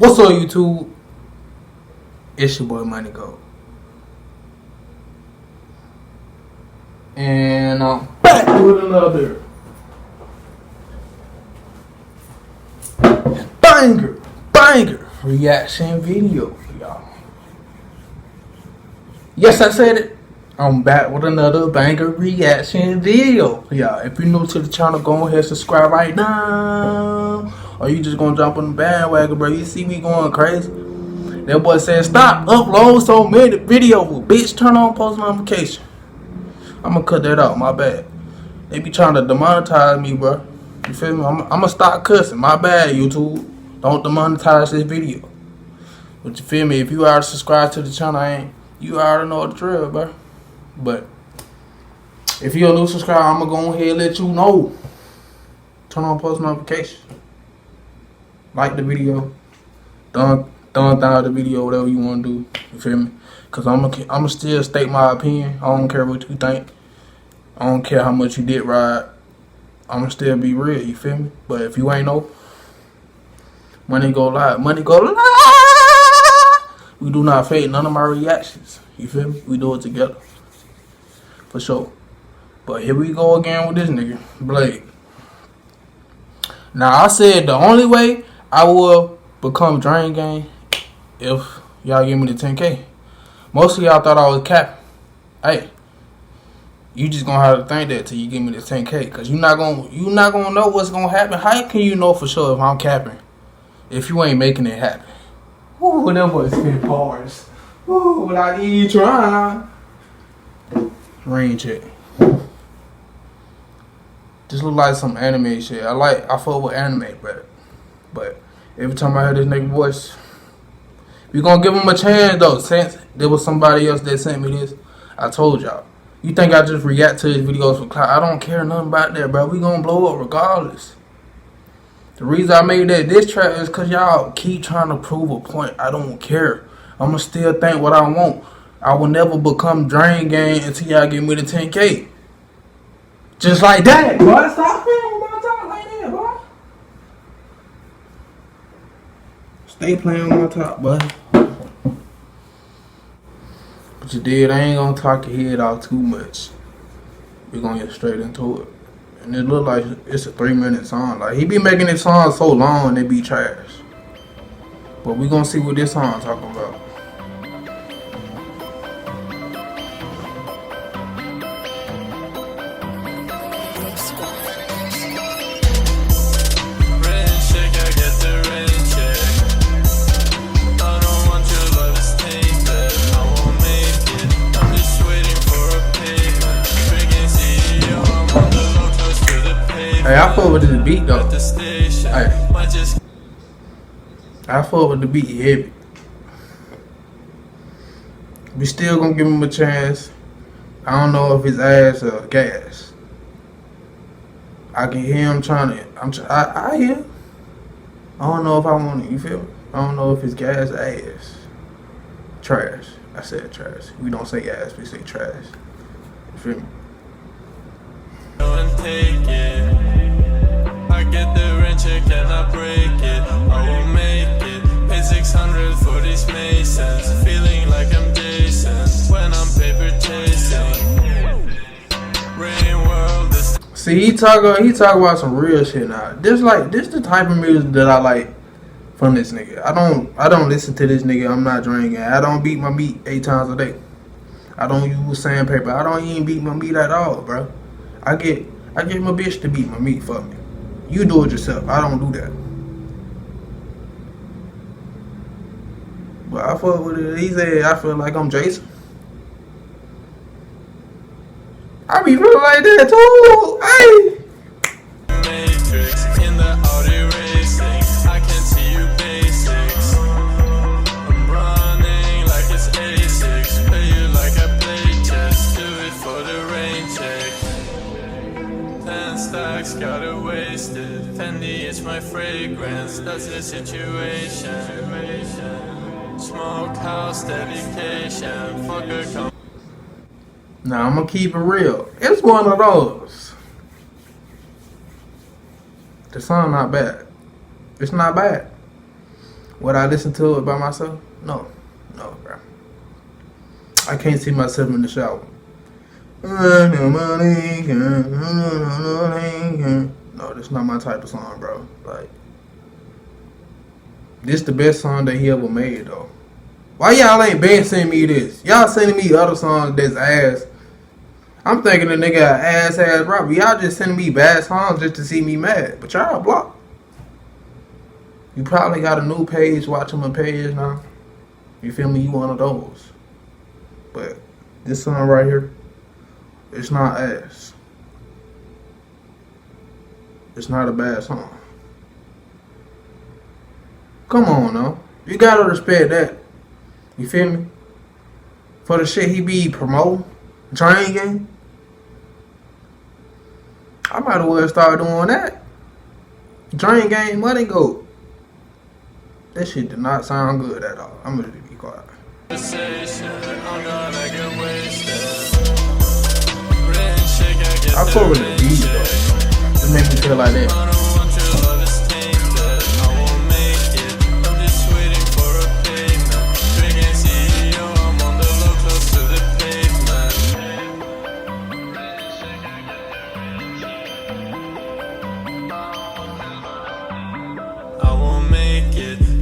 What's up, YouTube? It's your boy Monie Go. And I'm back with another banger reaction video for y'all. Yes, I said it. I'm back with another banger reaction video for y'all. If you're new to the channel, go ahead and subscribe right now. Or you just gonna jump on the bandwagon, bro. You see me going crazy. That boy said, stop uploading so many videos. Bitch, turn on post notification. I'm gonna cut that out, my bad. They be trying to demonetize me, bro. You feel me? I'm gonna stop cussing. My bad, YouTube. Don't demonetize this video. But you feel me? If you already subscribed to the channel, you already know the drill, bro. But if you're a new subscriber, I'm gonna go ahead and let you know. Turn on post notifications. Like the video. Thumb down the video, whatever you want to do. You feel me? Because I'm gonna still state my opinion. I don't care what you think. I don't care how much you did right. I'm gonna still be real. You feel me? But if you ain't know, money go live. Money go live. We do not fake none of my reactions. You feel me? We do it together. For sure. But here we go again with this nigga, Bladee. Now, I said the only way I will become Drain Gang if y'all give me the 10K. Most of y'all thought I was capping. Hey, you just gonna have to think that till you give me the 10K, cause you not gonna know what's gonna happen. How can you know for sure if I'm capping if you ain't making it happen? Ooh, that boy spit bars. Ooh, without even trying. Rain check. Just look like some anime shit. I fuck with anime, but every time I hear this nigga voice, we gonna give him a chance though. Since there was somebody else that sent me this, I told y'all. You think I just react to his videos for clout? I don't care nothing about that, bro. We gonna blow up regardless. The reason I made that diss track is cause y'all keep trying to prove a point. I don't care. I'ma still think what I want. I will never become Drain Gang until y'all give me the 10K. Just like that, boy. Stop playing with my top like that, boy. Stay playing on my top, boy. But you did. I ain't gonna talk your head out too much. We're gonna get straight into it. And it look like it's a 3-minute song. Like, he be making this song so long, they be trash. But we gonna see what this song talking about. Hey, I fuck with this beat though. Hey, I fuck with the beat heavy. We still gonna give him a chance. I don't know if it's ass or gas. I can hear him trying to. I hear. I don't know if I want it. You feel me? I don't know if it's gas or ass. Trash. I said trash. We don't say ass. We say trash. You feel me? I get the rent check and I break it. I will make it. Pay 600 for these masons. Feeling like I'm Jason when I'm paper chasing. Rain world is. See, he talk about some real shit now. This the type of music that I like from this nigga. I don't listen to this nigga. I'm not drinking. I don't beat my meat 8 times a day. I don't use sandpaper. I don't even beat my meat at all, bro. I get my bitch to beat my meat for me. You do it yourself. I don't do that. But I fuck with it. He said I feel like I'm Jason. I be feeling like that too. Hey. Matrix in the Audi racing. I can see you basics. I'm running like it's A6. Play you like I play chess. Do it for the rain check. 10 stacks, got it wasted. Fendi is my fragrance. That's the situation. Smokehouse dedication. Fuck a Now I'm gonna keep it real. It's one of those. The song not bad. It's not bad. Would I listen to it by myself? No, bro. I can't see myself in the shower. No, that's not my type of song, bro. Like, this the best song that he ever made, though. Why y'all ain't been sending me this? Y'all sending me other songs that's ass. I'm thinking the nigga ass rapper. Y'all just sending me bad songs just to see me mad. But y'all blocked. You probably got a new page, watching my page now. You feel me? You one of those. But this song right here, it's not ass. It's not a bad song. Come on now. You gotta respect that. You feel me? For the shit he be promoting, Drain Game. I might as well start doing that. Drain Game, money go. That shit did not sound good at all. I'm gonna be quiet. I fuck with the beat though. It make me feel like that.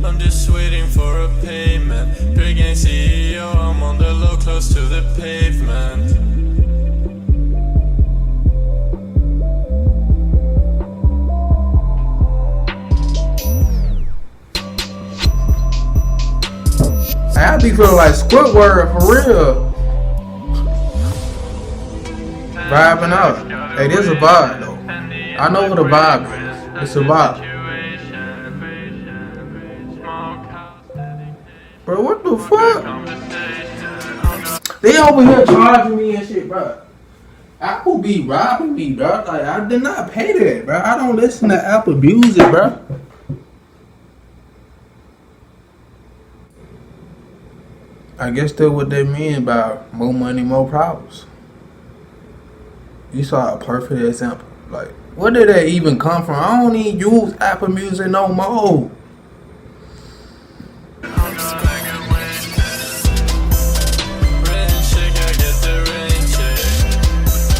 I'm just waiting for a payment. Big gang CEO, I'm on the low, close to the pavement. I be feeling like Squidward for real. Vibing out. Hey, this a vibe though. I know what a vibe is. It's a vibe. Bro, what the fuck? They over here charging me and shit, bro. Apple be robbing me, bro. Like, I did not pay that, bro. I don't listen to Apple Music, bro. I guess that's what they mean by more money, more problems. You saw a perfect example. Like, where did that even come from? I don't even use Apple Music no more.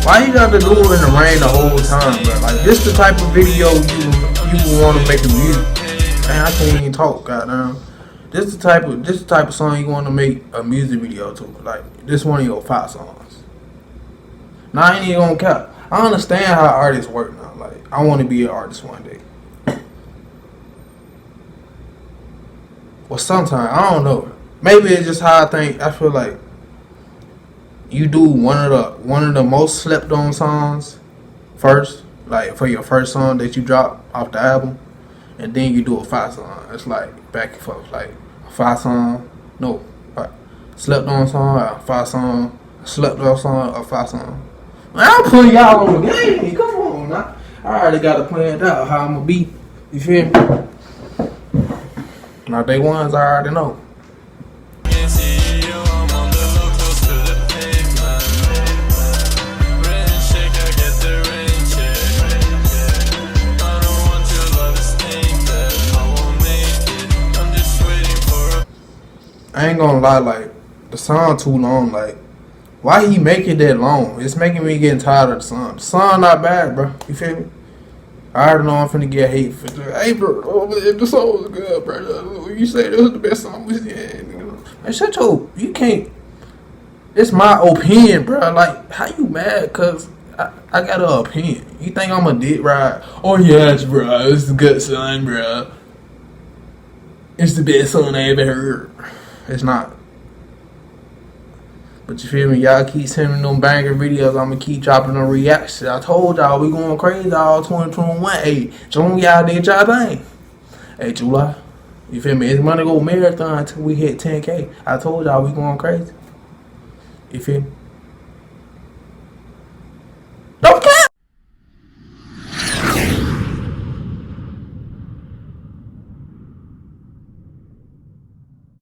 Why you got to do it in the rain the whole time, bro? Like, this the type of video you want to make a music. Man, I can't even talk, goddamn. This the type of song you want to make a music video to. Like, this one of your 5 songs. Now I ain't even gonna cap. I understand how artists work now. Like, I want to be an artist one day. Well, sometimes I don't know. Maybe it's just how I think. I feel like you do one of the most slept on songs first, like for your first song that you drop off the album, and then you do a 5 song. It's like back and forth, like a 5 song, no, slept on song, a 5 song, slept on song, a 5 song. Man, I'm putting y'all on the game. Come on now. I already got it planned out how I'm gonna be. You feel me? Now day ones I already know. I ain't gonna lie, like, the song too long. Like, why he make it that long? It's making me getting tired of the song. The song not bad, bro. You feel me? I already know I'm finna get hate for it. Hey, bro, the song was good, bro. You said it was the best song we had. Man, shut your, you can't. It's my opinion, bro. Like, how you mad? Cause I got an opinion. You think I'm a dick ride? Oh yes, bro. It's a good song, bro. It's the best song I ever heard. It's not. But you feel me? Y'all keep sending them banger videos. I'm gonna keep dropping them reactions. I told y'all we going crazy all 2021. Hey, June, y'all did y'all thing. Hey, July. You feel me? It's money go marathon until we hit 10K. I told y'all we going crazy. You feel me?